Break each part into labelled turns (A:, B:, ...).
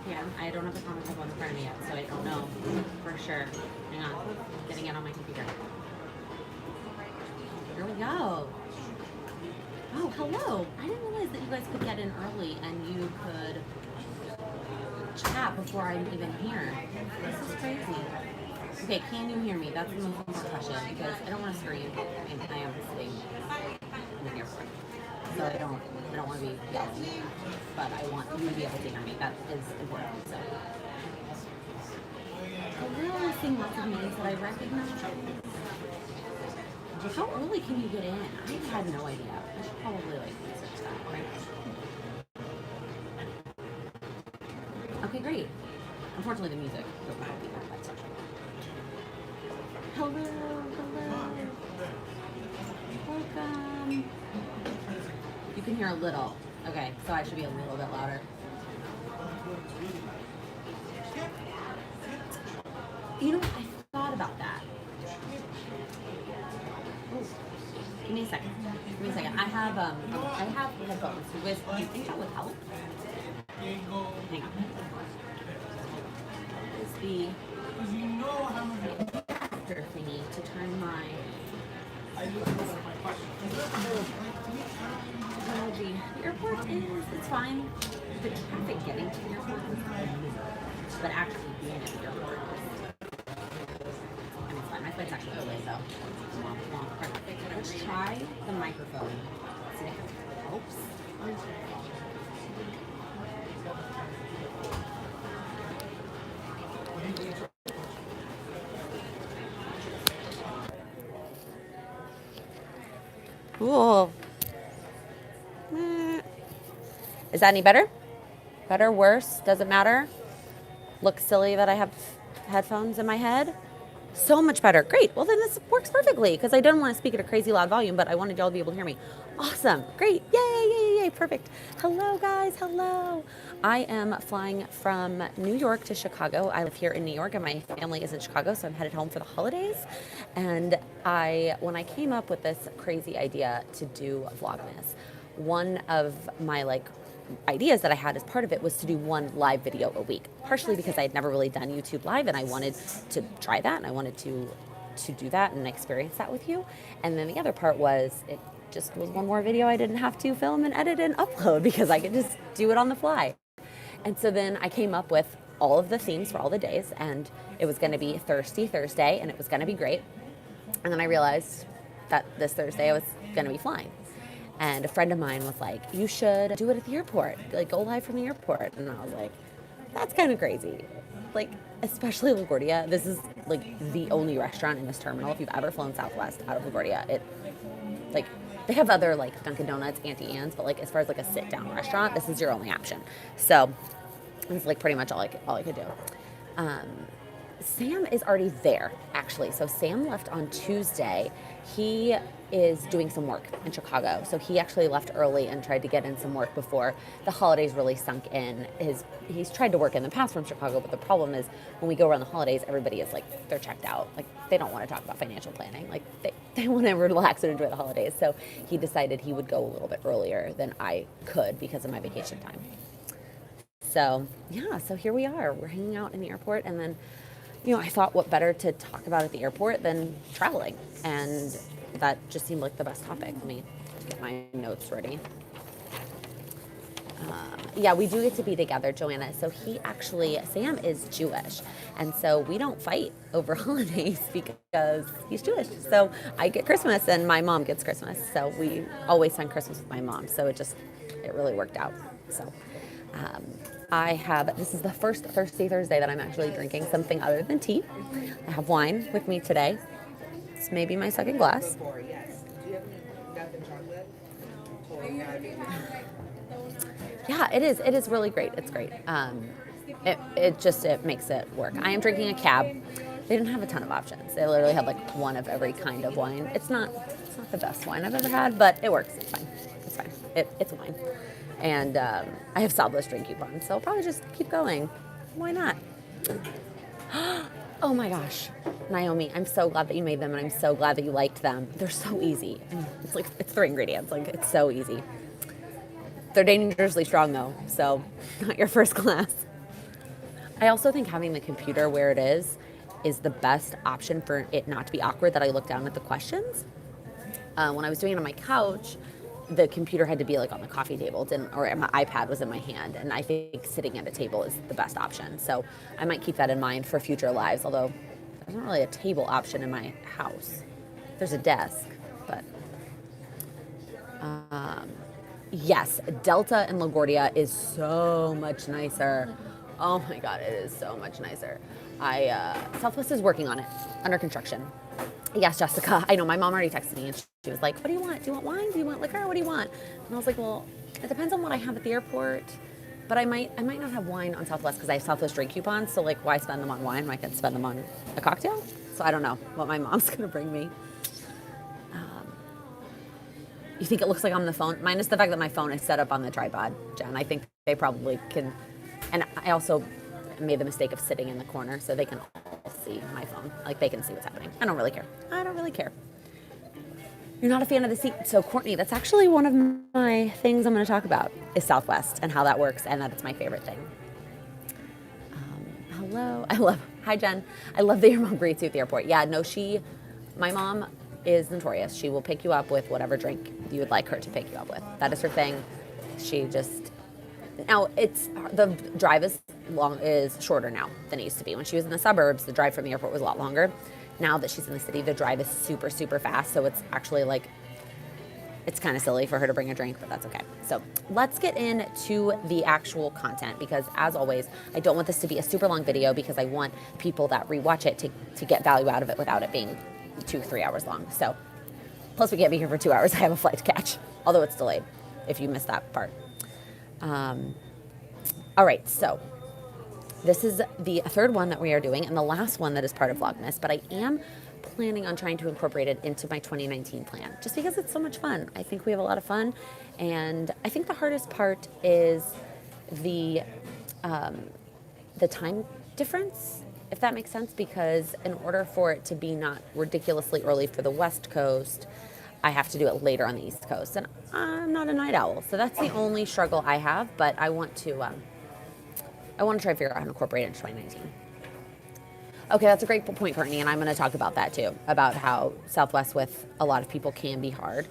A: can. I don't have the comments up on the front of me yet, so I don't know for sure. Hang on. Getting it on my computer. Here we go. Oh, hello. I didn't realize that you guys could get in early and you could chat before I'm even here. This is crazy. Okay, can you hear me? That's the most important question because I don't want to scream. And I am sitting in the airport. So I don't want to be yelling. But I want you to be able to hear me. That is important. So I'm really seeing lots of names that I recognize. How early can you get in? I had no idea. I should probably research that, right? Okay, great. Unfortunately, the music doesn't help either. That's such hello. Welcome. You can hear a little. Okay, so I should be a little bit louder. You know, I thought about that. Give me a second. I have headphones. Do you think that would help? Hang on. Is the adapter thingy to turn my technology. The airport it's fine. The traffic getting to the airport is but actually being at the airport it's fine. My flight's actually away though. Let's try the microphone. See if it helps. Cool. Is that any better? Better? Worse? Doesn't matter? Looks silly that I have headphones in my head? So much better. Great. Well, then this works perfectly because I didn't want to speak at a crazy loud volume, but I wanted y'all to be able to hear me. Awesome. Great. Yay. Perfect. Hello, guys. Hello. I am flying from New York to Chicago. I live here in New York and my family is in Chicago, so I'm headed home for the holidays. And when I came up with this crazy idea to do Vlogmas, one of my ideas that I had as part of it was to do one live video a week, partially because I had never really done YouTube Live and I wanted to try that and I wanted to do that and experience that with you. And then the other part was it just was one more video I didn't have to film and edit and upload because I could just do it on the fly. And so then I came up with all of the themes for all the days and it was going to be Thirsty Thursday and it was going to be great. And then I realized that this Thursday I was going to be flying. And a friend of mine was like, you should do it at the airport, go live from the airport. And I was like, that's kind of crazy. Especially LaGuardia. This is the only restaurant in this terminal. If you've ever flown Southwest out of LaGuardia, they have other Dunkin' Donuts, Auntie Anne's, but as far as a sit down restaurant, this is your only option. So it's pretty much all I could do. Sam is already there, actually. So Sam left on Tuesday. He is doing some work in Chicago. So he actually left early and tried to get in some work before the holidays really sunk in. He's tried to work in the past from Chicago, but the problem is when we go around the holidays, everybody is they're checked out. They don't want to talk about financial planning. They want to relax and enjoy the holidays. So he decided he would go a little bit earlier than I could because of my vacation time. So yeah, so here we are. We're hanging out in the airport and then I thought what better to talk about at the airport than traveling. And that just seemed like the best topic. Let me get my notes ready. Yeah, we do get to be together, Joanna. So Sam is Jewish. And so we don't fight over holidays because he's Jewish. So I get Christmas and my mom gets Christmas. So we always spend Christmas with my mom. So it really worked out. So this is the first Thirsty Thursday that I'm actually drinking something other than tea. I have wine with me today. It's maybe my second glass. Yeah, it is. It is really great. It's great. It makes it work. I am drinking a cab. They didn't have a ton of options. They literally had one of every kind of wine. It's not the best wine I've ever had, but it works. It's fine. It's wine. And I have Sabla's drink coupons, so I'll probably just keep going. Why not? Oh my gosh, Naomi, I'm so glad that you made them, and I'm so glad that you liked them. They're so easy. It's 3 ingredients. It's so easy. They're dangerously strong though, so not your first class. I also think having the computer where it is the best option for it not to be awkward that I look down at the questions. When I was doing it on my couch, the computer had to be like on the coffee table, or my iPad was in my hand, and I think sitting at a table is the best option. So I might keep that in mind for future lives, although there's not really a table option in my house. There's a desk, but yes, Delta in LaGuardia is so much nicer. Oh my God, it is so much nicer. Southwest is working on it, under construction. Yes, Jessica, I know my mom already texted me and she was like, what do you want? Do you want wine? Do you want liquor? What do you want? And I was like, well, it depends on what I have at the airport, but I might not have wine on Southwest because I have Southwest drink coupons. So like, why spend them on wine when I can spend them on a cocktail? So I don't know what my mom's gonna bring me. You think it looks like I'm on the phone? Minus the fact that my phone is set up on the tripod, Jen. I think they probably can. And I also made the mistake of sitting in the corner so they can all see my phone. Like they can see what's happening. I don't really care. I don't really care. You're not a fan of the seat. So Courtney, that's actually one of my things I'm going to talk about is Southwest and how that works and that it's my favorite thing. Hello. Hi, Jen. I love that your mom greets you at the airport. Yeah, no, my mom is notorious. She will pick you up with whatever drink you would like her to pick you up with. That is her thing. Now the drive is shorter now than it used to be. When she was in the suburbs, the drive from the airport was a lot longer. Now that she's in the city, the drive is super, super fast. So it's actually like, it's kind of silly for her to bring a drink, but that's okay. So let's get into the actual content because as always, I don't want this to be a super long video because I want people that rewatch it to get value out of it without it being 2-3 hours long. So plus we can't be here for 2 hours. I have a flight to catch, although it's delayed if you missed that part. All right, so this is the third one that we are doing and the last one that is part of Vlogmas, but I am planning on trying to incorporate it into my 2019 plan just because it's so much fun. I think we have a lot of fun, and I think the hardest part is the time difference, if that makes sense, because in order for it to be not ridiculously early for the West Coast, I have to do it later on the East Coast, and I'm not a night owl, so that's the only struggle I have, but I want to try to figure out how to incorporate it into 2019. Okay, that's a great point, Courtney, and I'm going to talk about that too, about how Southwest with a lot of people can be hard.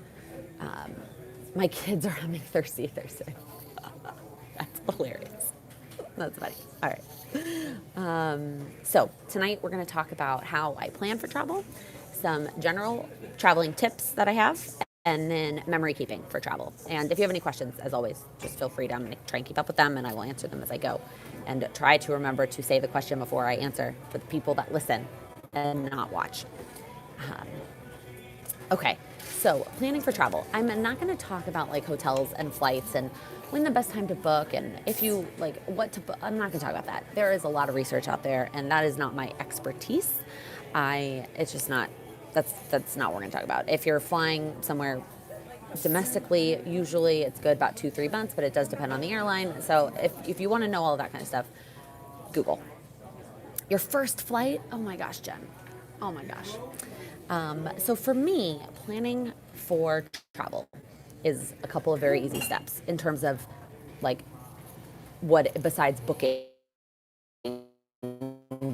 A: My kids are having thirsty Thursday. That's hilarious. That's funny. All right. So tonight we're going to talk about how I plan for travel, some general traveling tips that I have, and then memory keeping for travel. And if you have any questions, as always, just feel free to try and keep up with them, and I will answer them as I go. And try to remember to say the question before I answer for the people that listen and not watch. Okay, so planning for travel. I'm not going to talk about like hotels and flights and when the best time to book and if you like what to book. I'm not going to talk about that. There is a lot of research out there, and that is not my expertise. It's just not. That's not what we're going to talk about. If you're flying somewhere domestically, usually it's good about 2-3 months, but it does depend on the airline. So if you want to know all of that kind of stuff, Google. Your first flight, oh my gosh, Jen. Oh my gosh. So for me, planning for travel is a couple of very easy steps in terms of like what besides booking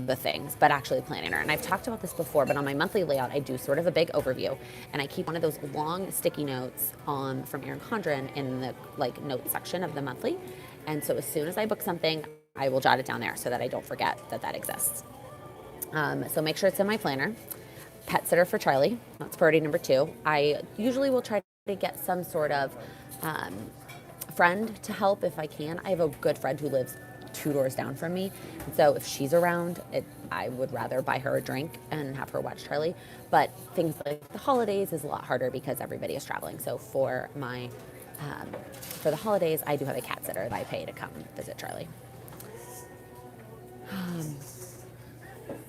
A: the things, but actually planning her. And I've talked about this before, but on my monthly layout, I do sort of a big overview, and I keep one of those long sticky notes from Erin Condren in the like note section of the monthly. And so as soon as I book something, I will jot it down there so that I don't forget that exists. So make sure it's in my planner. Pet sitter for Charlie. That's priority number 2. I usually will try to get some sort of friend to help if I can. I have a good friend who lives 2 doors down from me. And so if she's around, I would rather buy her a drink and have her watch Charlie. But things like the holidays is a lot harder because everybody is traveling. So for the holidays, I do have a cat sitter that I pay to come visit Charlie.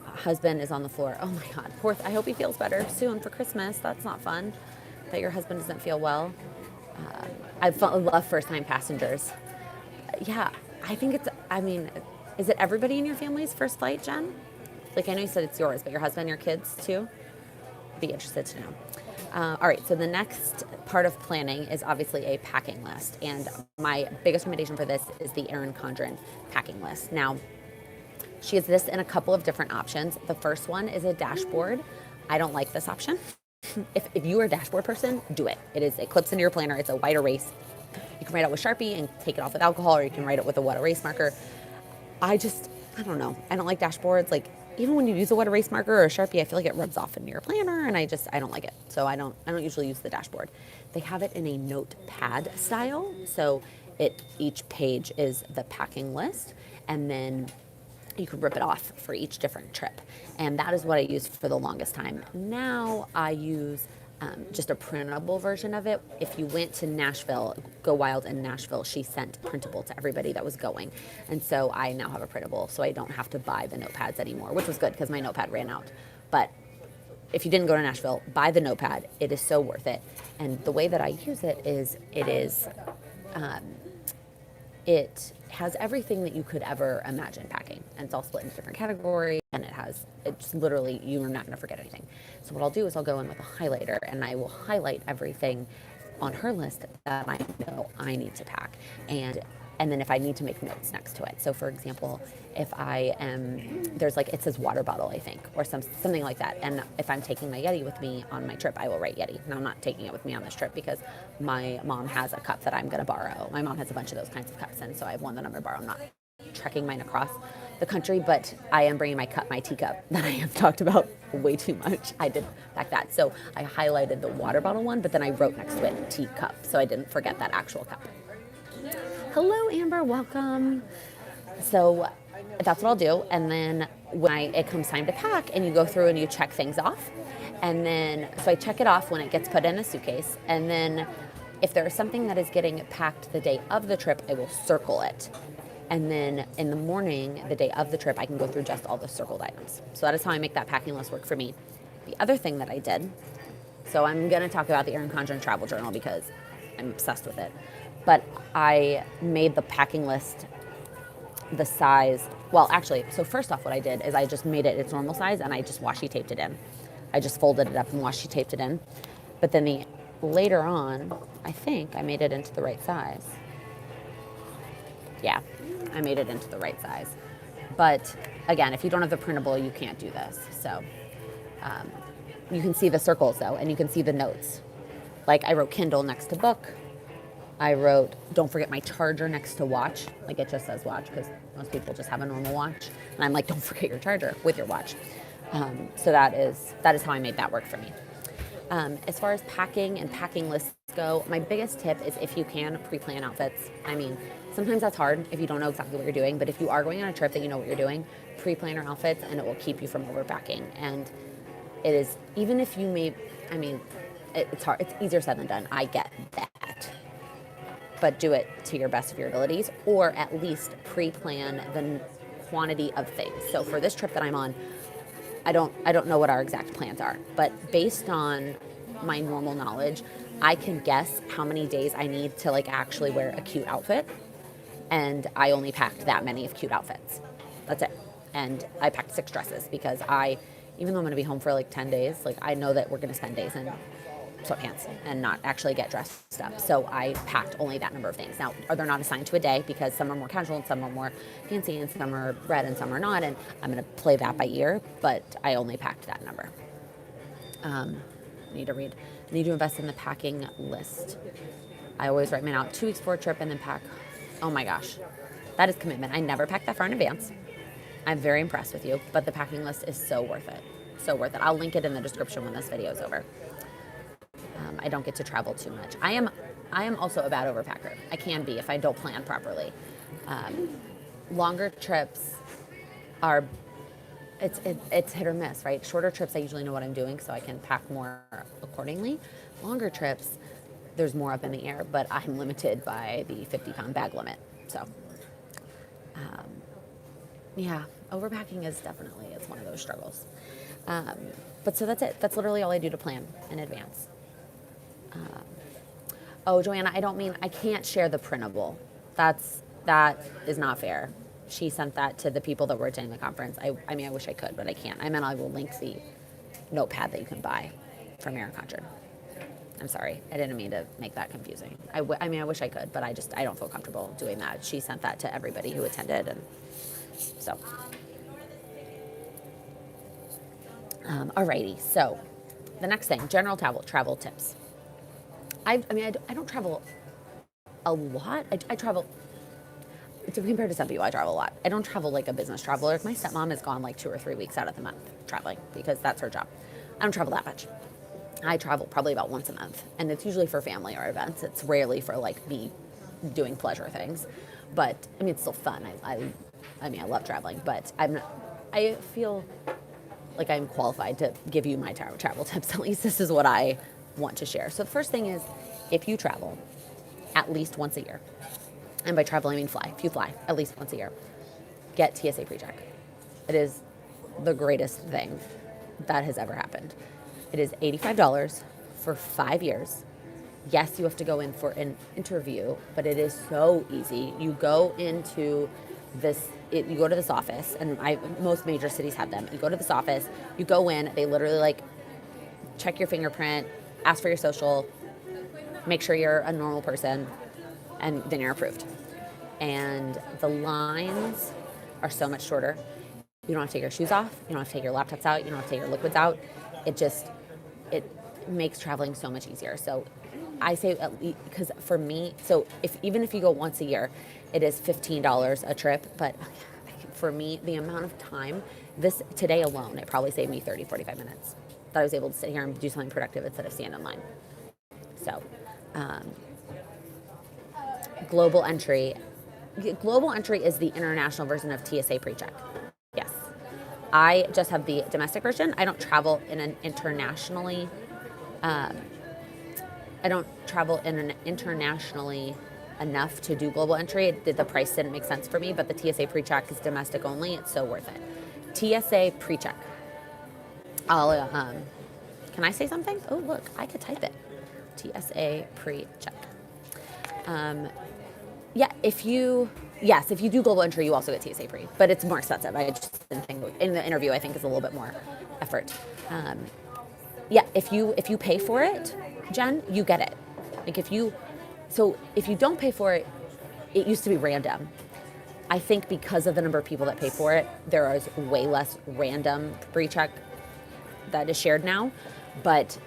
A: Husband is on the floor. Oh my God. I hope he feels better soon for Christmas. That's not fun that your husband doesn't feel well. I love first-time passengers. Yeah, I think is it everybody in your family's first flight, Jen? Like, I know you said it's yours, but your husband, your kids too? Be interested to know. All right, so the next part of planning is obviously a packing list. And my biggest recommendation for this is the Erin Condren packing list. Now, She has this in a couple of different options. The first one is a dashboard. I don't like this option. If you are a dashboard person, do it. It clips into your planner. It's a white erase. You can write it with Sharpie and take it off with alcohol, or you can write it with a wet erase marker. I don't know. I don't like dashboards. Like, even when you use a wet erase marker or a Sharpie, I feel like it rubs off into your planner, and I don't like it. So I don't usually use the dashboard. They have it in a notepad style. So each page is the packing list, and then you can rip it off for each different trip. And that is what I used for the longest time. Now I use just a printable version of it. If you went to Nashville, Go Wild in Nashville, she sent printable to everybody that was going. And so I now have a printable, so I don't have to buy the notepads anymore, which was good because my notepad ran out. But if you didn't go to Nashville, buy the notepad. It is so worth it. And the way that I use it is, it has everything that you could ever imagine packing, and it's all split into different categories, and it's literally, you're not going to forget anything. So what I'll do is I'll go in with a highlighter, and I will highlight everything on her list that I know I need to pack, and then if I need to make notes next to it. So for example, if there's like, it says water bottle, I think, or something like that. And if I'm taking my Yeti with me on my trip, I will write Yeti. And I'm not taking it with me on this trip because my mom has a cup that I'm going to borrow. My mom has a bunch of those kinds of cups. And so I have one that I'm going to borrow. I'm not trekking mine across the country, but I am bringing my teacup that I have talked about way too much. I did pack that. So I highlighted the water bottle one, but then I wrote next to it teacup. So I didn't forget that actual cup. Hello, Amber, welcome. So that's what I'll do. And then when it comes time to pack, and you go through and you check things off. And then, so I check it off when it gets put in a suitcase. And then if there is something that is getting packed the day of the trip, I will circle it. And then in the morning, the day of the trip, I can go through just all the circled items. So that is how I make that packing list work for me. The other thing that I did, so I'm going to talk about the Erin Condren travel journal because I'm obsessed with it. But I made the packing list the size, well, actually, so first off, what I did is I just made it its normal size, and I just washi taped it in. I just folded it up and washi taped it in. But then later on, I think I made it into the right size. Yeah, I made it into the right size. But again, if you don't have the printable, you can't do this. So you can see the circles though, and you can see the notes. Like I wrote Kindle next to book. I wrote, don't forget my charger next to watch. Like it just says watch because most people just have a normal watch. And I'm like, don't forget your charger with your watch. So that is how I made that work for me. As far as packing and packing lists go, my biggest tip is if you can pre-plan outfits. I mean, sometimes that's hard if you don't know exactly what you're doing, but if you are going on a trip that you know what you're doing, pre-plan your outfits and it will keep you from overpacking. And it is, even if you it's hard, it's easier said than done. I get that. But do it to your best of your abilities, or at least pre-plan the quantity of things. So for this trip that I'm on, I don't know what our exact plans are, but based on my normal knowledge, I can guess how many days I need to like actually wear a cute outfit. And I only packed that many of cute outfits. That's it. And I packed 6 dresses because even though I'm going to be home for like 10 days, like I know that we're going to spend days in sweatpants and not actually get dressed up. So I packed only that number of things. Now, they're not assigned to a day because some are more casual and some are more fancy and some are red and some are not. And I'm going to play that by ear, but I only packed that number. I need to invest in the packing list. I always write mine out 2 weeks before a trip and then pack. Oh my gosh, that is commitment. I never pack that far in advance. I'm very impressed with you, but the packing list is so worth it. So worth it. I'll link it in the description when this video is over. I don't get to travel too much. I am also a bad overpacker. I can be if I don't plan properly. Longer trips are, it's hit or miss, right? Shorter trips, I usually know what I'm doing, so I can pack more accordingly. Longer trips, there's more up in the air, but I'm limited by the 50-pound bag limit. So, yeah, overpacking is definitely, it's one of those struggles. But so that's it. That's literally all I do to plan in advance. Oh, Joanna, I can't share the printable. That is not fair. She sent that to the people that were attending the conference. I wish I could, but I can't. I will link the notepad that you can buy from Erin Condren. I'm sorry. I didn't mean to make that confusing. I wish I could, but I don't feel comfortable doing that. She sent that to everybody who attended, and so Alrighty, so the next thing, general travel tips. I don't travel a lot. I travel, to compare to some people, I travel a lot. I don't travel like a business traveler. My stepmom is gone like 2 or 3 weeks out of the month traveling because that's her job. I don't travel that much. I travel probably about once a month, and it's usually for family or events. It's rarely for like me doing pleasure things, but I mean it's still fun. I mean I love traveling, but I feel like I'm qualified to give you my travel tips. At least this is what I want to share. So the first thing is, if you travel at least once a year, and by travel I mean fly. If you fly at least once a year, get TSA PreCheck. It is the greatest thing that has ever happened. It is $85 for 5 years. Yes, you have to go in for an interview, but it is so easy. You go into you go to this office, and most major cities have them. You go to this office, you go in, they literally like check your fingerprint, ask for your social, make sure you're a normal person, and then you're approved. And the lines are so much shorter. You don't have to take your shoes off. You don't have to take your laptops out. You don't have to take your liquids out. It makes traveling so much easier. So I say at least, because for me, so even if you go once a year, it is $15 a trip. But for me, the amount of time, today alone, it probably saved me 30, 45 minutes that I was able to sit here and do something productive instead of stand in line. So Global Entry is the international version of TSA PreCheck. Yes. I just have the domestic version. I don't travel internationally enough to do Global Entry. The price didn't make sense for me, but the TSA PreCheck is domestic only. It's so worth it. TSA PreCheck. Can I say something? Oh, look, I could type it. TSA PreCheck. If you do Global Entry, you also get TSA Pre, but it's more expensive. I just didn't think in the interview. I think is a little bit more effort. If you pay for it, Jen, you get it. Like if you don't pay for it, it used to be random. I think because of the number of people that pay for it, there is way less random PreCheck that is shared now. But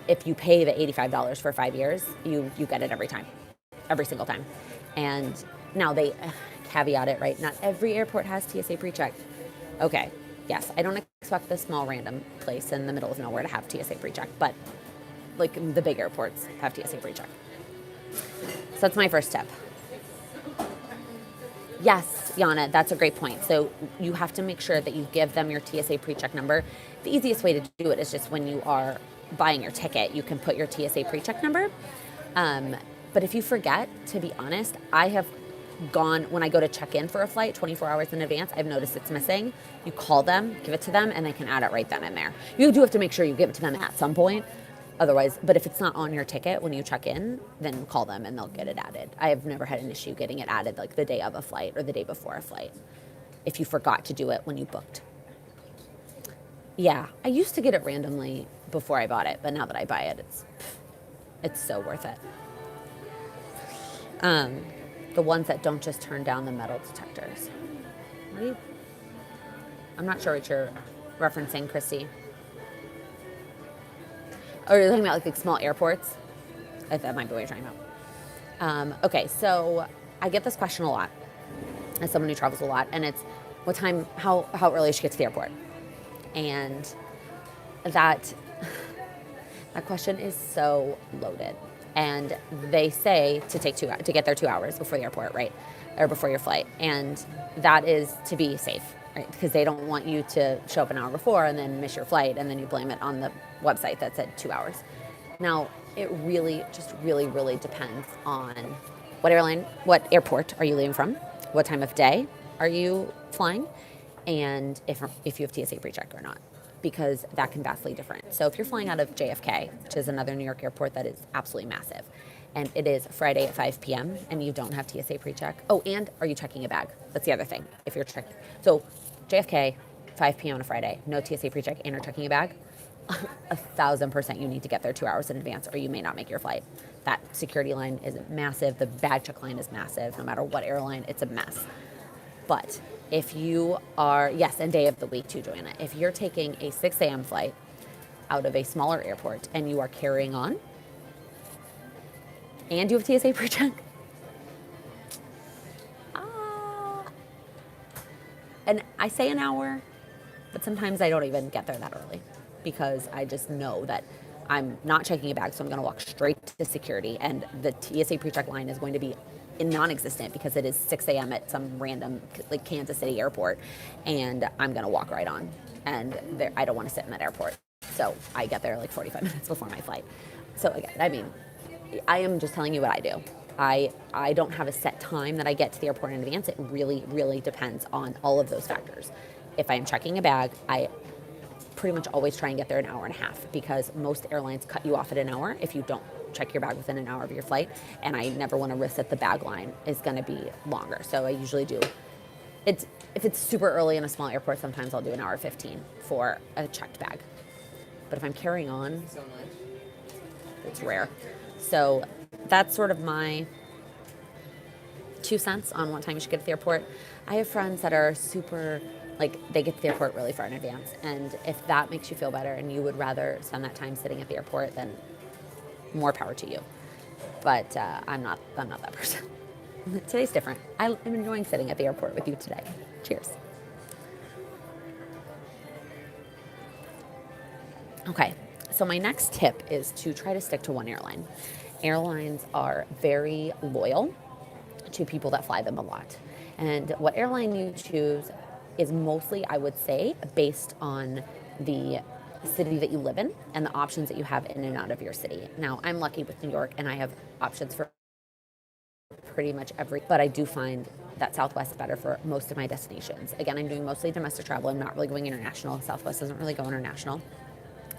A: if you pay the $85 for 5 years, you get it every single time. And now they caveat it, right? Not every airport has TSA PreCheck. Okay, yes, I don't expect the small random place in the middle of nowhere to have TSA PreCheck, but like the big airports have TSA PreCheck. So that's my first tip. Yes, Yana, that's a great point. So you have to make sure that you give them your TSA PreCheck number. The easiest way to do it is just when you are buying your ticket, you can put your TSA PreCheck number. But if you forget, to be honest, I have gone, when I go to check in for a flight 24 hours in advance, I've noticed it's missing. You call them, give it to them, and they can add it right then and there. You do have to make sure you give it to them at some point. Otherwise, but if it's not on your ticket when you check in, then call them and they'll get it added. I have never had an issue getting it added like the day of a flight or the day before a flight, if you forgot to do it when you booked. Yeah, I used to get it randomly before I bought it, but now that I buy it, it's so worth it. The ones that don't just turn down the metal detectors. I'm not sure what you're referencing, Christy. Or you're talking about like small airports? That might be what you're talking about. Okay, so I get this question a lot as someone who travels a lot, and it's how early should get to the airport? And that question is so loaded. And they say to get there 2 hours before the airport, right? Or before your flight. And that is to be safe, right? Because they don't want you to show up an hour before and then miss your flight and then you blame it on the website that said 2 hours. Now, it really depends on what airport are you leaving from, what time of day are you flying, and if you have TSA PreCheck or not, because that can vastly different. So if you're flying out of JFK, which is another New York airport that is absolutely massive, and it is Friday at 5 p.m. and you don't have TSA PreCheck. Oh, and are you checking a bag? That's the other thing. If you're checking, so JFK, 5 p.m. on a Friday, no TSA PreCheck, and you're checking a bag, 1,000% you need to get there 2 hours in advance, or you may not make your flight. That security line is massive. The bag check line is massive. No matter what airline, it's a mess. But if you are, yes, and day of the week too, Joanna, if you're taking a 6 a.m. flight out of a smaller airport and you are carrying on and you have TSA pre-check, and I say an hour, but sometimes I don't even get there that early because I just know that I'm not checking a bag, so I'm going to walk straight to security, and the TSA pre-check line is going to be non-existent because it is 6 a.m. at some random like Kansas City airport, and I'm going to walk right on, and I don't want to sit in that airport, so I get there like 45 minutes before my flight. So again, I mean, I am just telling you what I do. I don't have a set time that I get to the airport in advance. It really, really depends on all of those factors. If I am checking a bag, I pretty much always try and get there an hour and a half because most airlines cut you off at an hour if you don't check your bag within an hour of your flight. And I never want to risk that the bag line is going to be longer. So I usually do. If it's super early in a small airport, sometimes I'll do an hour 15 for a checked bag. But if I'm carrying on, it's rare. So that's sort of my 2 cents on what time you should get to the airport. I have friends that are super, like, they get to the airport really far in advance. And if that makes you feel better and you would rather spend that time sitting at the airport, then more power to you. But I'm not that person. Today's different. I'm enjoying sitting at the airport with you today. Cheers. Okay, so my next tip is to try to stick to one airline. Airlines are very loyal to people that fly them a lot. And what airline you choose is mostly, I would say, based on the city that you live in and the options that you have in and out of your city. Now, I'm lucky with New York and I have options for pretty much but I do find that Southwest is better for most of my destinations. Again, I'm doing mostly domestic travel. I'm not really going international. Southwest doesn't really go international,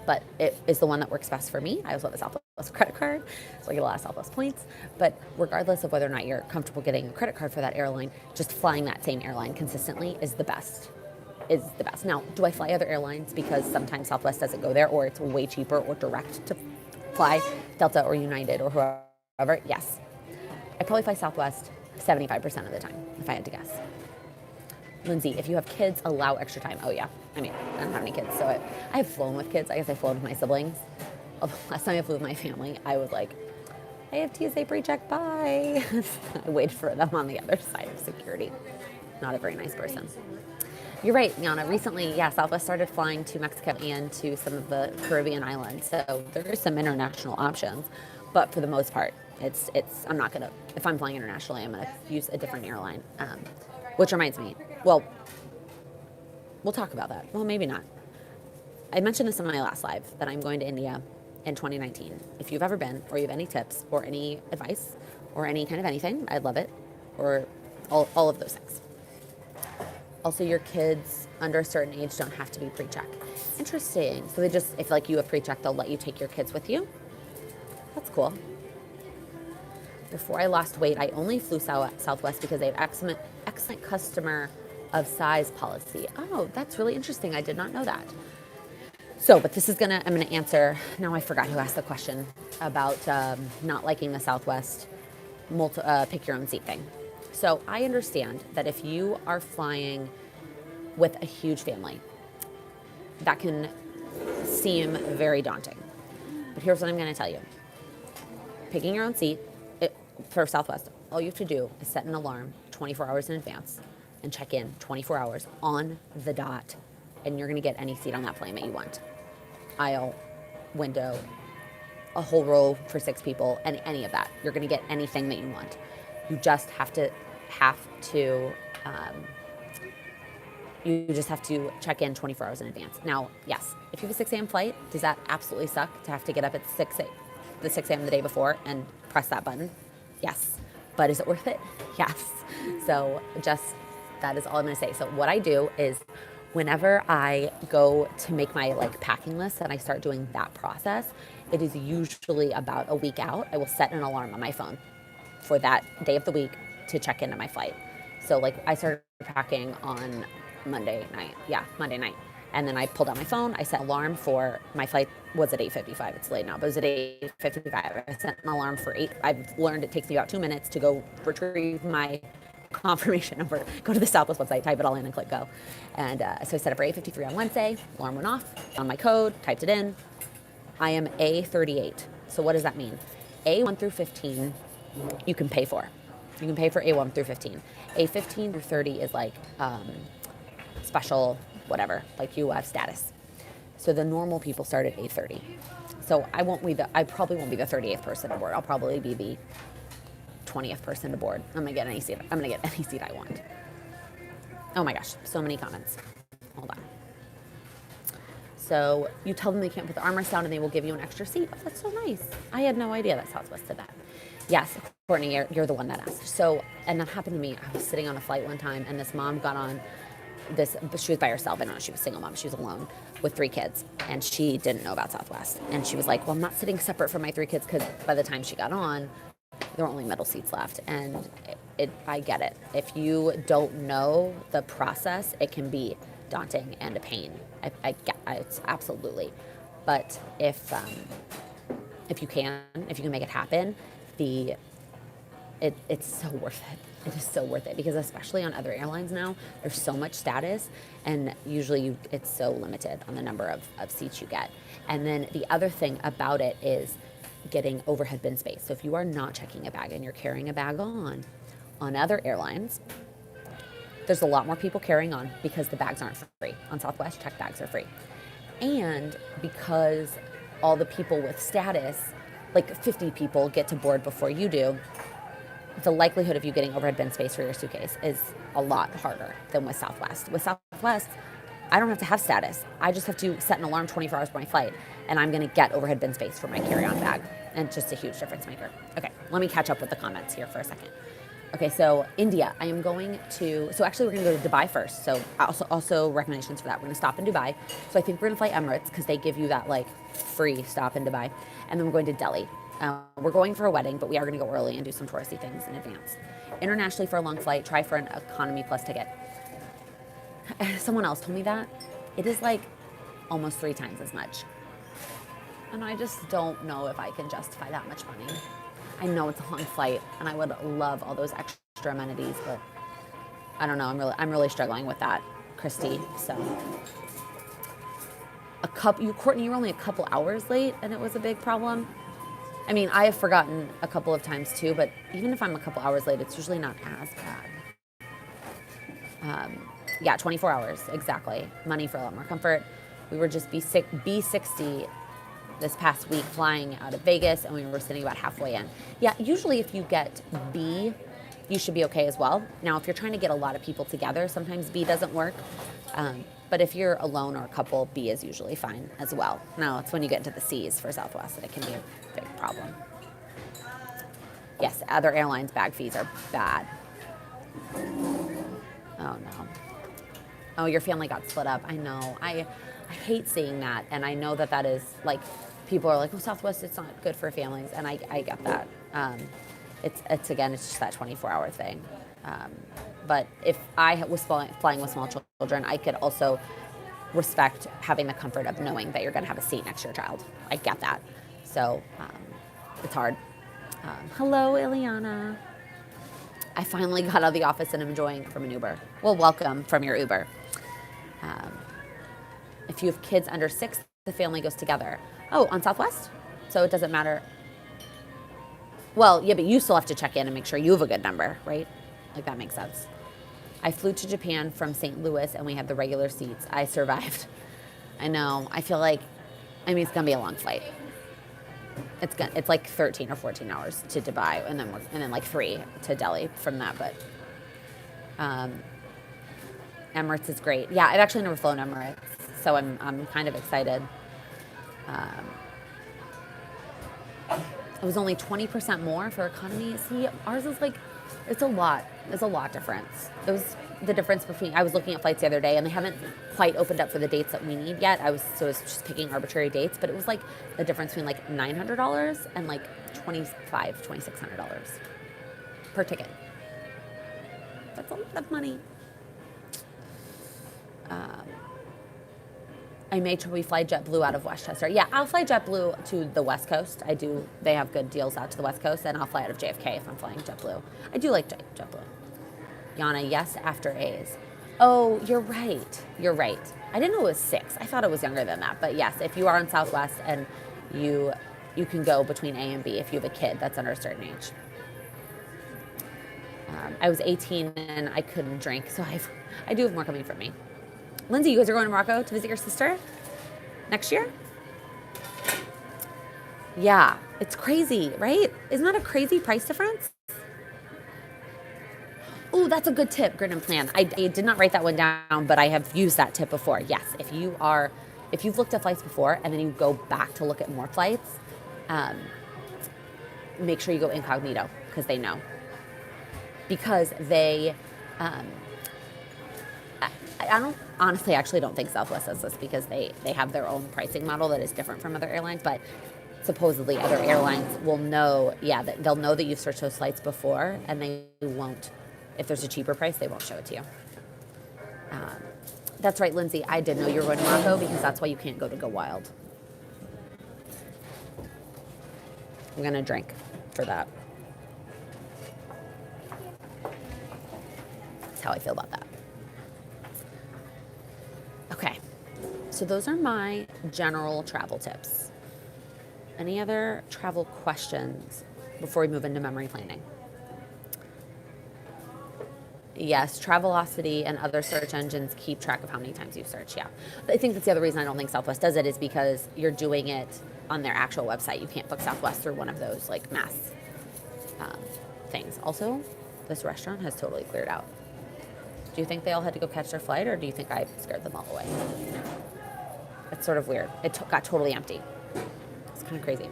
A: but it is the one that works best for me. I also have a Southwest credit card, so I get a lot of Southwest points. But regardless of whether or not you're comfortable getting a credit card for that airline, just flying that same airline consistently is the best. Now, do I fly other airlines because sometimes Southwest doesn't go there or it's way cheaper or direct to fly Delta or United or whoever? Yes. I probably fly Southwest 75% of the time, if I had to guess. Lindsay, if you have kids, allow extra time. Oh yeah, I mean, I don't have any kids, so I have flown with kids. I guess I've flown with my siblings. Although last time I flew with my family, I was like, I have TSA pre-check, bye. I waited for them on the other side of security. Not a very nice person. You're right, Yana. Recently, yeah, Southwest started flying to Mexico and to some of the Caribbean islands. So there are some international options, but for the most part, I'm not gonna, if I'm flying internationally, I'm gonna use a different airline. Which reminds me, well, we'll talk about that. Well, maybe not. I mentioned this in my last live that I'm going to India in 2019. If you've ever been, or you have any tips, or any advice, or any kind of anything, I'd love it. Or all of those things. Also, your kids under a certain age don't have to be pre-checked. Interesting. So if like you have pre-checked, they'll let you take your kids with you. That's cool. Before I lost weight, I only flew Southwest because they have excellent customer of size policy. Oh, that's really interesting. I did not know that. So, but I'm gonna answer, now I forgot who asked the question about not liking the Southwest pick your own seat thing. So I understand that if you are flying with a huge family, that can seem very daunting. But here's what I'm gonna tell you. Picking your own seat, for Southwest, all you have to do is set an alarm 24 hours in advance and check in 24 hours on the dot, and you're going to get any seat on that plane that you want. Aisle, window, a whole row for 6 people, and any of that. You're going to get anything that you want. You just have to check in 24 hours in advance. Now, yes, if you have a 6 a.m. flight, does that absolutely suck to have to get up at 6 a.m. the day before and press that button? Yes. But is it worth it? Yes. So that is all I'm going to say. So what I do is whenever I go to make my packing list and I start doing that process, it is usually about a week out. I will set an alarm on my phone for that day of the week to check into my flight. So I started packing on Monday night. Yeah, Monday night. And then I pulled out my phone. I set an alarm for my flight was at 8:55. It's late now, but it was at 8:55. I set an alarm for 8. I've learned it takes me about 2 minutes to go retrieve my confirmation number. Go to the Southwest website, type it all in and click go. And so I set it for 8:53 on Wednesday. Alarm went off on my code, typed it in. I am A38. So what does that mean? A1 through 15, you can pay for. You can pay for A1 through 15. A15 through 30 is like special whatever, like you have status. So the normal people start at A30. So I probably won't be the 38th person to board. I'll probably be the 20th person to board. I'm gonna get any seat I want. Oh my gosh, so many comments. Hold on. So you tell them they can't put the armrest down and they will give you an extra seat. Oh, that's so nice. I had no idea that Southwest did that. Yes, Courtney, you're the one that asked. So, and that happened to me. I was sitting on a flight one time and this mom got on this, she was by herself. I don't know, she was a single mom. She was alone with 3 kids and she didn't know about Southwest. And she was like, well, I'm not sitting separate from my 3 kids because by the time she got on, there were only middle seats left. And I get it. If you don't know the process, it can be daunting and a pain. I get it, absolutely. But if you can make it happen, it's so worth it. It is so worth it because especially on other airlines now, there's so much status and usually it's so limited on the number of seats you get. And then the other thing about it is getting overhead bin space. So if you are not checking a bag and you're carrying a bag on other airlines, there's a lot more people carrying on because the bags aren't free. On Southwest, checked bags are free. And because all the people with status, like 50 people get to board before you do, the likelihood of you getting overhead bin space for your suitcase is a lot harder than with Southwest. With Southwest, I don't have to have status. I just have to set an alarm 24 hours before my flight, and I'm gonna get overhead bin space for my carry-on bag. And it's just a huge difference maker. Okay, let me catch up with the comments here for a second. Okay, so India, I am going to, so actually we're gonna go to Dubai first. So also recommendations for that. We're gonna stop in Dubai. So I think we're gonna fly Emirates because they give you that like free stop in Dubai. And then we're going to Delhi. We're going for a wedding, but we are gonna go early and do some touristy things in advance. Internationally for a long flight, try for an economy plus ticket. Someone else told me that. It is like almost 3 times as much. And I just don't know if I can justify that much money. I know it's a long flight and I would love all those extra amenities, but I don't know. I'm really struggling with that, Christy. So Courtney, you were only a couple hours late and it was a big problem. I mean, I have forgotten a couple of times too, but even if I'm a couple hours late, it's usually not as bad. Yeah, 24 hours, exactly. Money for a lot more comfort. We were just B60 this past week flying out of Vegas, and we were sitting about halfway in. Yeah, usually if you get B, you should be okay as well. Now, if you're trying to get a lot of people together, sometimes B doesn't work. But if you're alone or a couple, B is usually fine as well. Now, it's when you get into the C's for Southwest that it can be a big problem. Yes, other airlines' bag fees are bad. Oh, no. Oh, your family got split up. I know. I hate seeing that. And I know that is like, people are like, well, Southwest, it's not good for families. And I get that. It's just that 24-hour thing. But if I was flying with small children, I could also respect having the comfort of knowing that you're going to have a seat next to your child. I get that. So it's hard. Hello, Ileana. I finally got out of the office and I'm enjoying from an Uber. Well, welcome from your Uber. If you have kids under 6, the family goes together. Oh, on Southwest? So it doesn't matter. Well, yeah, but you still have to check in and make sure you have a good number, right? Like that makes sense. I flew to Japan from St. Louis and we had the regular seats. I survived. I know. I feel like, I mean, it's gonna be a long flight. It's like 13 or 14 hours to Dubai, and then like 3 to Delhi from that. But Emirates is great. Yeah, I've actually never flown Emirates, so I'm kind of excited. It was only 20% more for economy. See, ours is like, it's a lot difference. It was the difference between, I was looking at flights the other day and they haven't quite opened up for the dates that we need yet. I was just picking arbitrary dates, but it was like the difference between like $900 and like $2,600 per ticket. That's a lot of money. I may try to fly JetBlue out of Westchester. Yeah, I'll fly JetBlue to the West Coast. They have good deals out to the West Coast, and I'll fly out of JFK if I'm flying JetBlue. I do like JetBlue. Yana, yes, after A's. Oh, you're right. You're right. I didn't know it was 6. I thought it was younger than that. But yes, if you are on Southwest and you can go between A and B if you have a kid that's under a certain age. I was 18 and I couldn't drink, so I do have more coming from me. Lindsay, you guys are going to Morocco to visit your sister next year? Yeah, it's crazy, right? Isn't that a crazy price difference? Oh, that's a good tip, grid and plan. I did not write that one down, but I have used that tip before. Yes, if you've looked at flights before and then you go back to look at more flights, make sure you go incognito because they know. Because they, I don't honestly actually don't think Southwest does this because they have their own pricing model that is different from other airlines, but supposedly other airlines will know, that they'll know that you've searched those flights before and they won't, if there's a cheaper price, they won't show it to you. That's right, Lindsay, I did know you were going to Morocco because that's why you can't go wild. I'm gonna drink for that. That's how I feel about that. Okay, so those are my general travel tips. Any other travel questions before we move into memory planning? Yes, Travelocity and other search engines keep track of how many times you've searched, yeah. I think that's the other reason I don't think Southwest does it is because you're doing it on their actual website. You can't book Southwest through one of those like mass things. Also, this restaurant has totally cleared out. Do you think they all had to go catch their flight or do you think I scared them all away? It's sort of weird. It got totally empty. It's kind of crazy.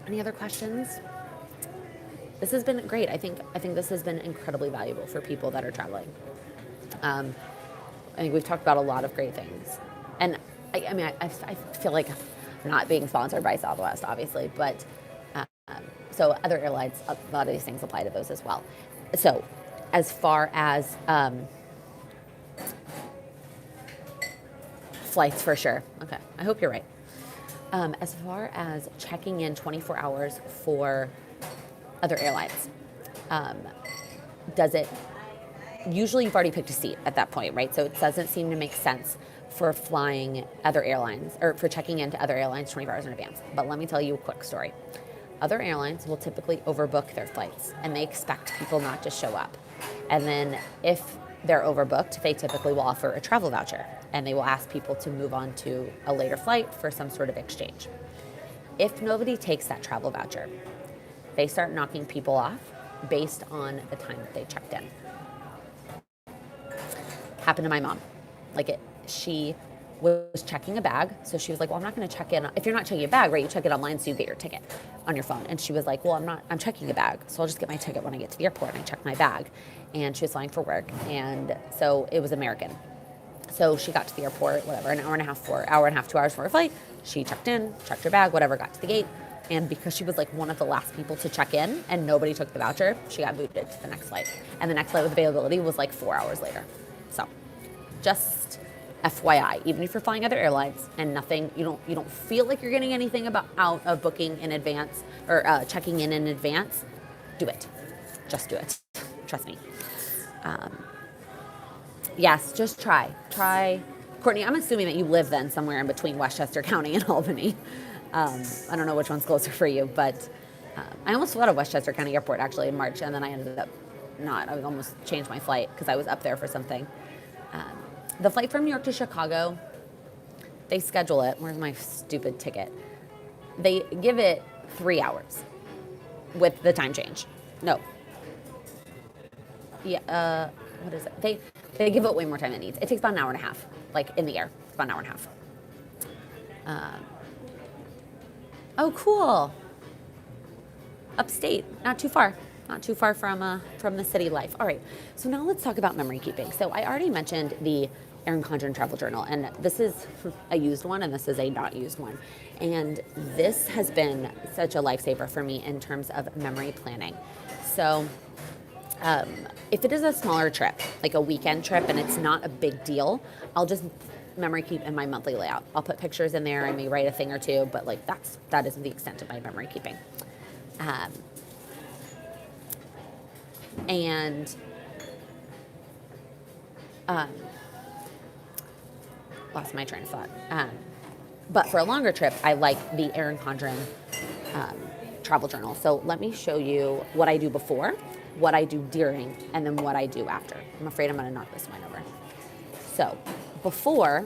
A: Any other questions? This has been great. I think this has been incredibly valuable for people that are traveling. I think we've talked about a lot of great things. And I feel like I'm not being sponsored by Southwest, obviously, but so other airlines, a lot of these things apply to those as well. So as far as flights, for sure. Okay, I hope you're right. As far as checking in 24 hours for other airlines, does it, usually you've already picked a seat at that point, right? So it doesn't seem to make sense for flying other airlines or for checking into other airlines 24 hours in advance. But let me tell you a quick story. Other airlines will typically overbook their flights and they expect people not to show up. And then if they're overbooked, they typically will offer a travel voucher and they will ask people to move on to a later flight for some sort of exchange. If nobody takes that travel voucher, they start knocking people off based on the time that they checked in. Happened to my mom. She was checking a bag, so she was like, well, I'm not gonna check in. If you're not checking a bag, right, you check it online so you get your ticket on your phone. And she was like, well, I'm checking a bag, so I'll just get my ticket when I get to the airport and I check my bag. And she was flying for work, and so it was American. So she got to the airport, whatever, an hour and a half, 2 hours for her flight. She checked in, checked her bag, whatever, got to the gate. And because she was like one of the last people to check in and nobody took the voucher, she got booted to the next flight. And the next flight with availability was like 4 hours later. So just FYI, even if you're flying other airlines and nothing, you don't feel like you're getting anything out of booking in advance or checking in advance, do it. Just do it. Trust me. Yes, just try. Courtney, I'm assuming that you live then somewhere in between Westchester County and Albany. I don't know which one's closer for you, but I almost flew out of Westchester County Airport actually in March, and then I ended up not. I almost changed my flight because I was up there for something. The flight from New York to Chicago, they schedule it. Where's my stupid ticket? They give it 3 hours with the time change. No. Yeah. What is it? They give it way more time than it needs. It takes about an hour and a half, like in the air. It's about an hour and a half. Oh, cool. Upstate, not too far from the city life. All right, so now let's talk about memory keeping. So I already mentioned the Erin Condren Travel Journal, and this is a used one, and this is a not used one. And this has been such a lifesaver for me in terms of memory planning. So if it is a smaller trip, like a weekend trip, and it's not a big deal, I'll just memory keep in my monthly layout. I'll put pictures in there. I may write a thing or two, but like that is the extent of my memory keeping. And lost my train of thought. But for a longer trip, I like the Erin Condren travel journal. So let me show you what I do before, what I do during, and then what I do after. I'm afraid I'm going to knock this one over. So before,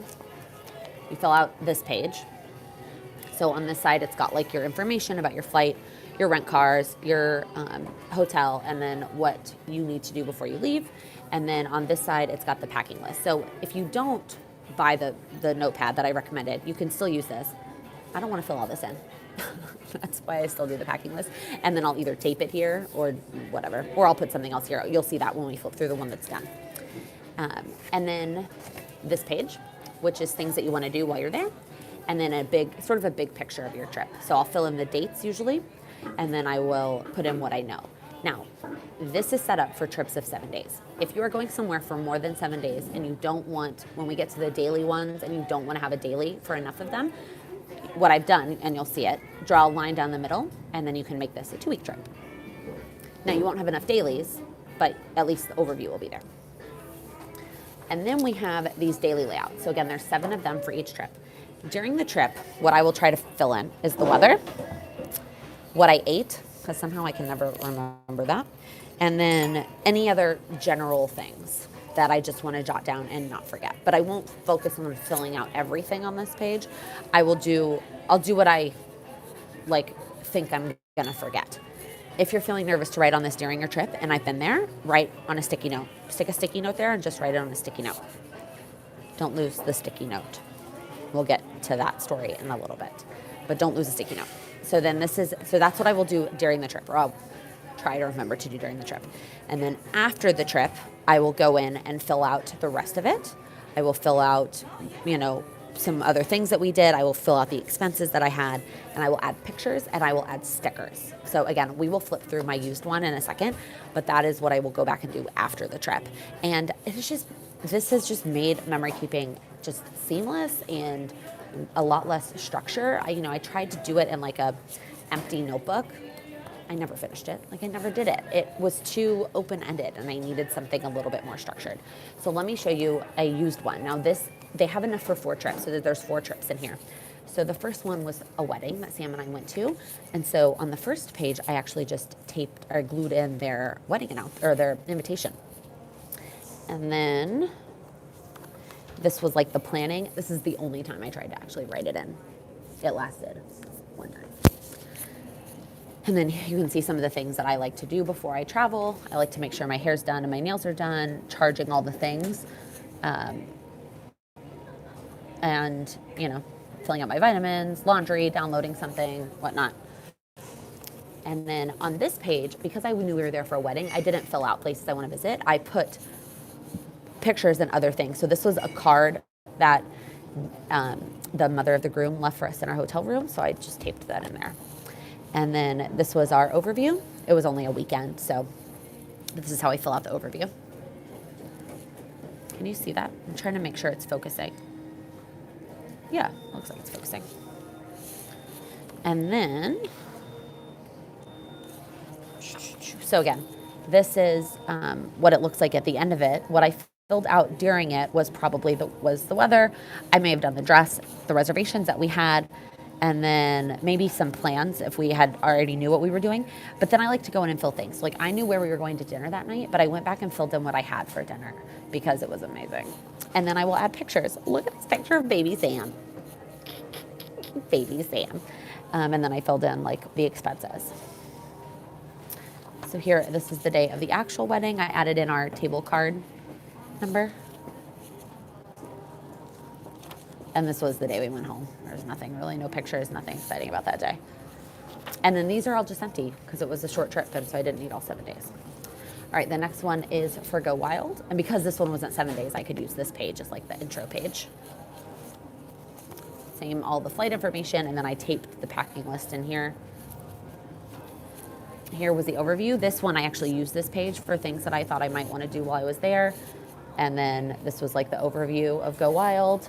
A: you fill out this page. So on this side, it's got like your information about your flight, your rent cars, your hotel, and then what you need to do before you leave. And then on this side, it's got the packing list. So if you don't buy the notepad that I recommended, you can still use this. I don't want to fill all this in. That's why I still do the packing list. And then I'll either tape it here or whatever, or I'll put something else here. You'll see that when we flip through the one that's done. And then this page, which is things that you want to do while you're there. And then a big picture of your trip. So I'll fill in the dates usually, and then I will put in what I know. Now, this is set up for trips of 7 days. If you are going somewhere for more than 7 days and you don't want, when we get to the daily ones and you don't want to have a daily for enough of them, what I've done, and you'll see it, draw a line down the middle, and then you can make this a 2-week trip. Now, you won't have enough dailies, but at least the overview will be there. And then we have these daily layouts. So again, there's 7 of them for each trip. During the trip, what I will try to fill in is the weather, what I ate, because somehow I can never remember that, and then any other general things that I just want to jot down and not forget. But I won't focus on filling out everything on this page. I'll do what I think I'm gonna forget. If you're feeling nervous to write on this during your trip, and I've been there, write on a sticky note. Stick a sticky note there and just write it on a sticky note. Don't lose the sticky note. We'll get to that story in a little bit, but don't lose a sticky note. So that's what I will do during the trip, or I'll try to remember to do during the trip. And then after the trip, I will go in and fill out the rest of it. I will fill out, some other things that we did. I will fill out the expenses that I had, and I will add pictures, and I will add stickers. So again, we will flip through my used one in a second, but that is what I will go back and do after the trip. And this has just made memory keeping just seamless and a lot less structure. I tried to do it in like a empty notebook. I never finished it. I never did it. It was too open-ended, and I needed something a little bit more structured. So let me show you a used one. Now they have enough for 4 trips, so that there's 4 trips in here. So the first one was a wedding that Sam and I went to. And so on the first page, I actually just taped or glued in their wedding or their invitation. And then this was like the planning. This is the only time I tried to actually write it in. It lasted one time. And then you can see some of the things that I like to do before I travel. I like to make sure my hair's done and my nails are done, charging all the things, and, filling out my vitamins, laundry, downloading something, whatnot. And then on this page, because I knew we were there for a wedding, I didn't fill out places I want to visit. I put pictures and other things. So this was a card that the mother of the groom left for us in our hotel room, so I just taped that in there. And then this was our overview. It was only a weekend, so this is how I fill out the overview. Can you see that? I'm trying to make sure it's focusing. Yeah, looks like it's focusing. And then, so again, this is what it looks like at the end of it. What I filled out during it was probably the weather. I may have done the dress, the reservations that we had, and then maybe some plans if we had already knew what we were doing. But then I like to go in and fill things. Like I knew where we were going to dinner that night, but I went back and filled in what I had for dinner because it was amazing. And then I will add pictures. Look at this picture of baby Sam. Baby Sam. And then I filled in like the expenses. So here, this is the day of the actual wedding. I added in our table card number. And this was the day we went home. There's nothing really, no pictures, nothing exciting about that day. And then these are all just empty because it was a short trip, and so I didn't need all 7 days. All right, the next one is for Go Wild. And because this one wasn't 7 days, I could use this page as like the intro page. Same, all the flight information, and then I taped the packing list in here. Here was the overview. This one, I actually used this page for things that I thought I might want to do while I was there. And then this was like the overview of Go Wild.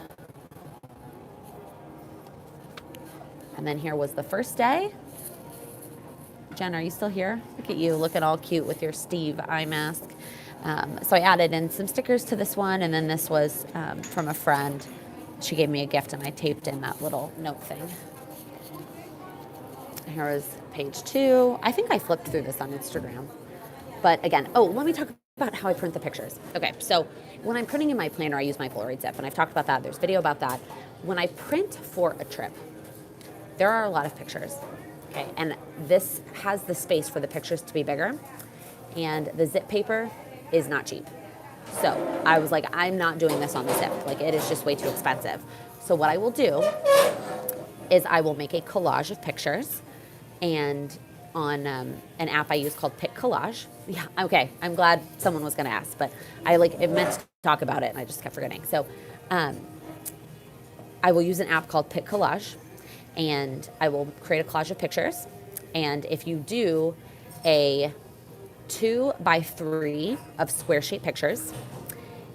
A: And then here was the first day. Jen, are you still here? Look at you, looking all cute with your Steve eye mask. So I added in some stickers to this one, and then this was from a friend. She gave me a gift, and I taped in that little note thing. Here is page 2. I think I flipped through this on Instagram. But again, let me talk about how I print the pictures. Okay, so when I'm printing in my planner, I use my Polaroid zip, and I've talked about that. There's video about that. When I print for a trip, there are a lot of pictures, okay? And this has the space for the pictures to be bigger, and the zip paper is not cheap. So I was like, I'm not doing this on the zip. Like, it is just way too expensive. So what I will do is I will make a collage of pictures, and on an app I use called Pic Collage. Yeah, okay, I'm glad someone was gonna ask, but it meant to talk about it and I just kept forgetting. So I will use an app called Pic Collage, and I will create a collage of pictures. And if you do a 2x3 of square shaped pictures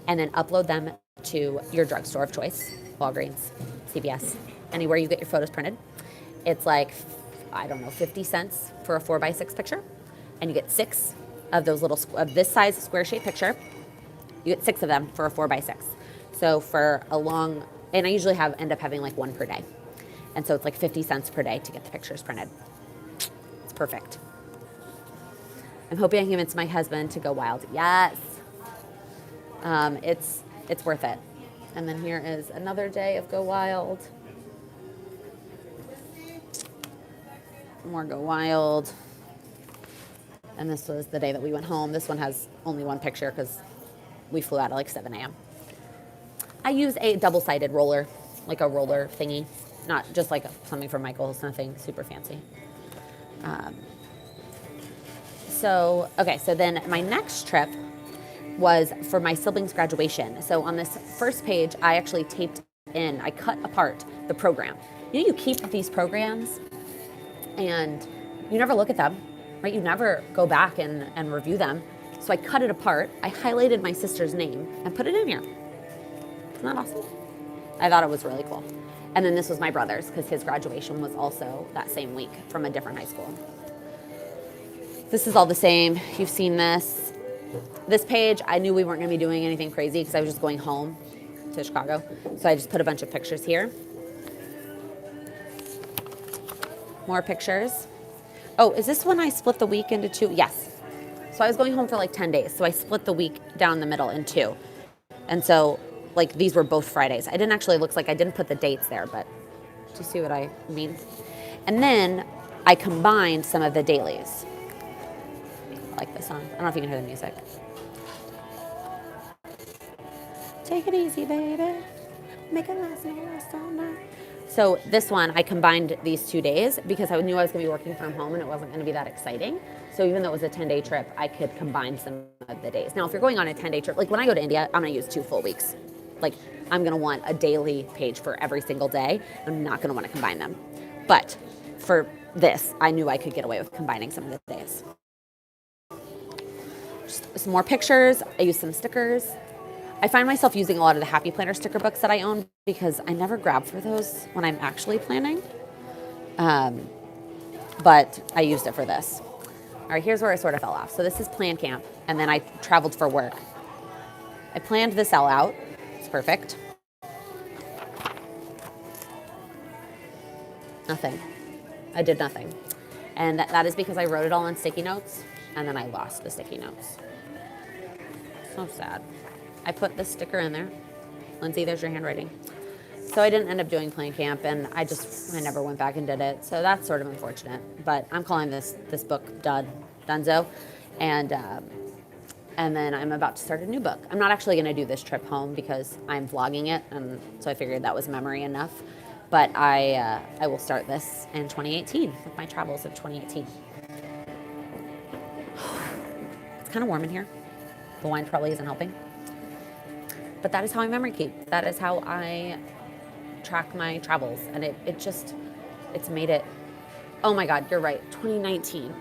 A: and then upload them to your drugstore of choice, Walgreens, CVS, anywhere you get your photos printed, it's like, I don't know, 50 cents for a 4x6 picture, and you get 6 of those of this size square shaped picture. You get 6 of them for a 4x6. So for a long, and I usually end up having like 1 per day. And so it's like 50 cents per day to get the pictures printed. It's perfect. I'm hoping I can convince my husband to go wild. Yes. It's worth it. And then here is another day of Go Wild. More Go Wild. And this was the day that we went home. This one has only 1 picture because we flew out at like 7 a.m. I use a double-sided roller, like a roller thingy. Not just like something from Michael's, nothing super fancy. So then my next trip was for my siblings' graduation. So on this first page, I actually I cut apart the program. You keep these programs and you never look at them, right? You never go back and review them. So I cut it apart. I highlighted my sister's name and put it in here. Isn't that awesome? I thought it was really cool. And then this was my brother's because his graduation was also that same week from a different high school. This is all the same. You've seen this. This page, I knew we weren't going to be doing anything crazy because I was just going home to Chicago. So I just put a bunch of pictures here. More pictures. Oh, is this when I split the week into 2? Yes. So I was going home for like 10 days. So I split the week down the middle in 2. And so like these were both Fridays. It looks like I didn't put the dates there, but do you see what I mean? And then I combined some of the dailies. I like this song. I don't know if you can hear the music. Take it easy, baby. Make it last all night. So this one, I combined these 2 days because I knew I was going to be working from home and it wasn't going to be that exciting. So even though it was a 10-day trip, I could combine some of the days. Now, if you're going on a 10-day trip, like when I go to India, I'm going to use 2 full weeks. Like I'm going to want a daily page for every single day. I'm not going to want to combine them. But for this, I knew I could get away with combining some of the days. Just some more pictures. I used some stickers. I find myself using a lot of the Happy Planner sticker books that I own because I never grab for those when I'm actually planning. But I used it for this. All right, here's where I sort of fell off. So this is Plan Camp, and then I traveled for work. I planned this all out. It's perfect. Nothing. I did nothing. And that is because I wrote it all on sticky notes, and then I lost the sticky notes. So sad. I put this sticker in there. Lindsay, there's your handwriting. So I didn't end up doing Plan Camp, and I never went back and did it. So that's sort of unfortunate. But I'm calling this book Dunzo, and then I'm about to start a new book. I'm not actually going to do this trip home because I'm vlogging it, and so I figured that was memory enough. But I will start this in 2018 with my travels of 2018. It's kind of warm in here. The wine probably isn't helping. But that is how I memory keep. That is how I track my travels. And it's made it, oh my God, you're right, 2019.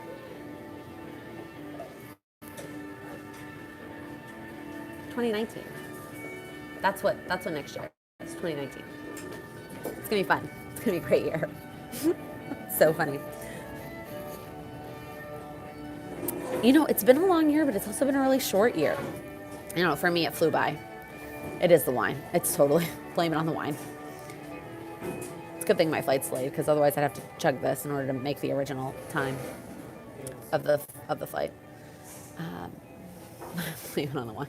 A: That's what next year is, 2019. It's gonna be fun. It's gonna be a great year. So funny. You know, it's been a long year, but it's also been a really short year. You know, for me, it flew by. It is the wine. It's totally, blame it on the wine. It's a good thing my flight's late, because otherwise I'd have to chug this in order to make the original time of the flight. Blame it on the wine.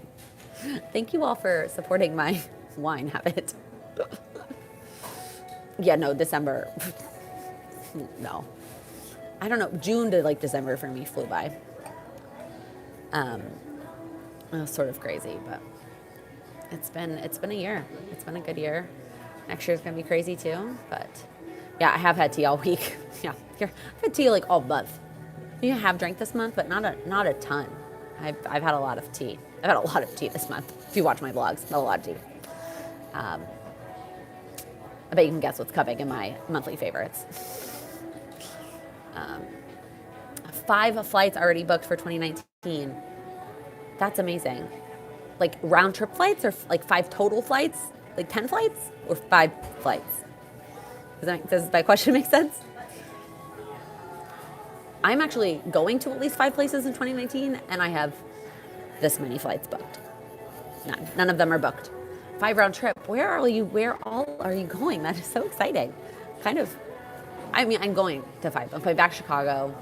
A: Thank you all for supporting my wine habit. Yeah, no, December. No. I don't know. June to like December for me flew by. It was sort of crazy, but it's been a year. It's been a good year. Next year's gonna be crazy too, but yeah, I have had tea all week. Yeah, I've had tea like all month. I have drank this month, but not a ton. I've had a lot of tea. I've had a lot of tea this month. If you watch my vlogs, I've had a lot of tea. I bet you can guess what's coming in my monthly favorites. 5 flights already booked for 2019. That's amazing. Like round trip flights, or like 5 total flights? Like 10 flights or 5 flights? Does my question make sense? I'm actually going to at least 5 places in 2019, and I have this many flights booked. None of them are booked. 5 round trip. Where all are you going? That is so exciting. I'm going to 5. I'm going back to Chicago.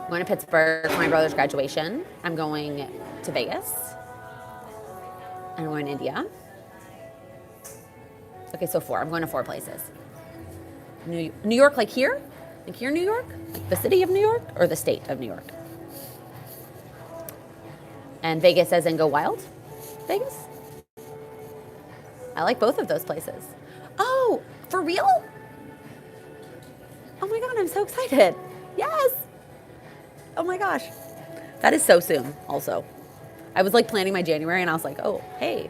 A: I'm going to Pittsburgh for my brother's graduation. I'm going to Vegas. I'm going to India. Okay, so 4. I'm going to 4 places. New York, like here? Like here, New York? Like the city of New York or the state of New York? And Vegas as in go wild? Vegas? I like both of those places. Oh, for real? Oh my God, I'm so excited. Yes. Oh my gosh. That is so soon also. I was like planning my January and I was like, oh, hey,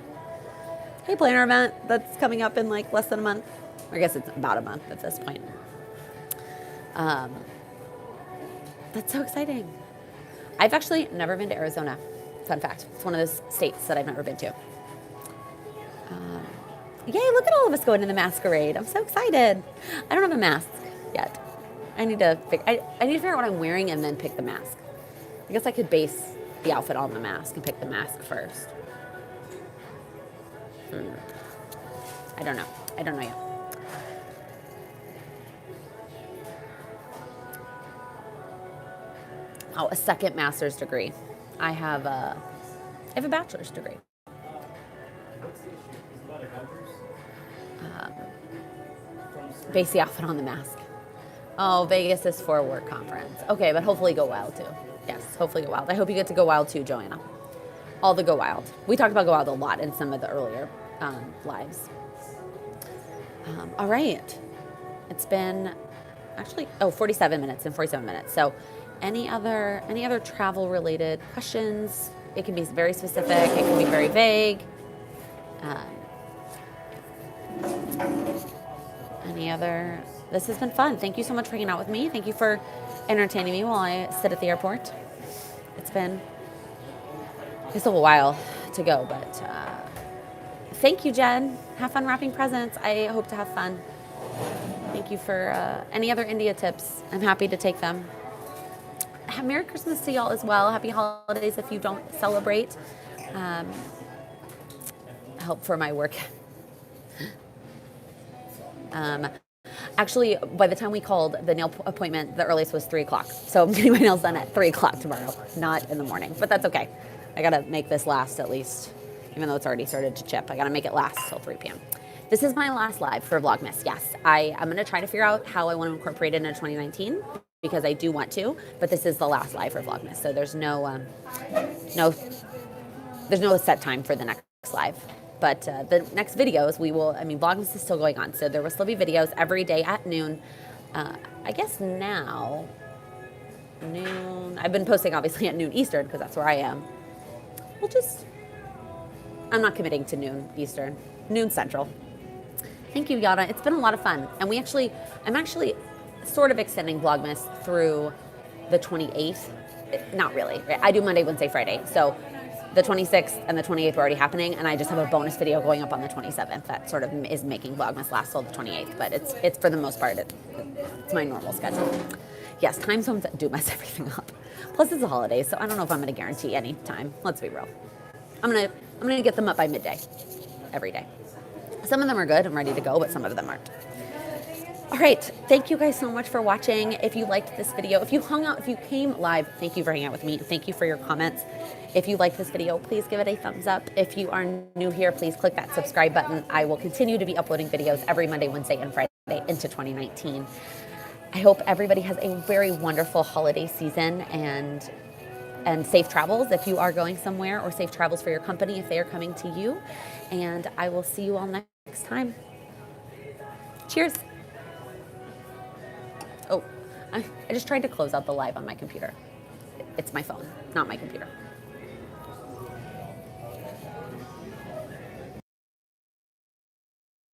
A: planner event that's coming up in like less than a month. I guess it's about a month at this point. That's so exciting. I've actually never been to Arizona. Fun fact. It's one of those states that I've never been to. Yay, look at all of us going to the masquerade. I'm so excited. I don't have a mask yet. I need to figure out what I'm wearing and then pick the mask. I guess I could base the outfit on the mask and pick the mask first. I don't know yet. Oh, a second master's degree. I have a bachelor's degree. Base the outfit on the mask. Oh, Vegas is for a work conference. Okay, but hopefully go wild too. Yes, hopefully go wild. I hope you get to go wild too, Joanna. All the go wild. We talked about go wild a lot in some of the earlier lives. All right. It's been actually 47 minutes. So any other travel related questions? It can be very specific. It can be very vague. This has been fun. Thank you so much for hanging out with me. Thank you for entertaining me while I sit at the airport. It's a while to go, but thank you, Jen. Have fun wrapping presents. I hope to have fun. Thank you for any other India tips. I'm happy to take them. Merry Christmas to y'all as well. Happy holidays if you don't celebrate. Help for my work. Actually, by the time we called the nail appointment, the earliest was 3 o'clock. So I'm getting my nails done at 3 o'clock tomorrow, not in the morning. But that's okay. I got to make this last at least, even though it's already started to chip. I got to make it last till 3 p.m. This is my last live for Vlogmas. Yes, I'm going to try to figure out how I want to incorporate it into 2019 because I do want to. But this is the last live for Vlogmas. So there's no set time for the next live. But the next videos, Vlogmas is still going on. So there will still be videos every day at noon. I guess now, noon. I've been posting obviously at noon Eastern because that's where I am. I'm not committing to noon Eastern, noon Central. Thank you, Yada. It's been a lot of fun. And I'm actually sort of extending Vlogmas through the 28th. Not really. I do Monday, Wednesday, Friday. So the 26th and the 28th are already happening, and I just have a bonus video going up on the 27th that sort of is making Vlogmas last till the 28th, but it's for the most part, it's my normal schedule. Yes, time zones do mess everything up. Plus, it's the holidays, so I don't know if I'm going to guarantee any time. Let's be real. I'm gonna get them up by midday every day. Some of them are good and ready to go, but some of them aren't. All right, thank you guys so much for watching. If you liked this video, if you hung out, if you came live, thank you for hanging out with me. Thank you for your comments. If you liked this video, please give it a thumbs up. If you are new here, please click that subscribe button. I will continue to be uploading videos every Monday, Wednesday, and Friday into 2019. I hope everybody has a very wonderful holiday season and safe travels if you are going somewhere, or safe travels for your company if they are coming to you. And I will see you all next time. Cheers. Oh, I just tried to close out the live on my computer. It's my phone, not my computer.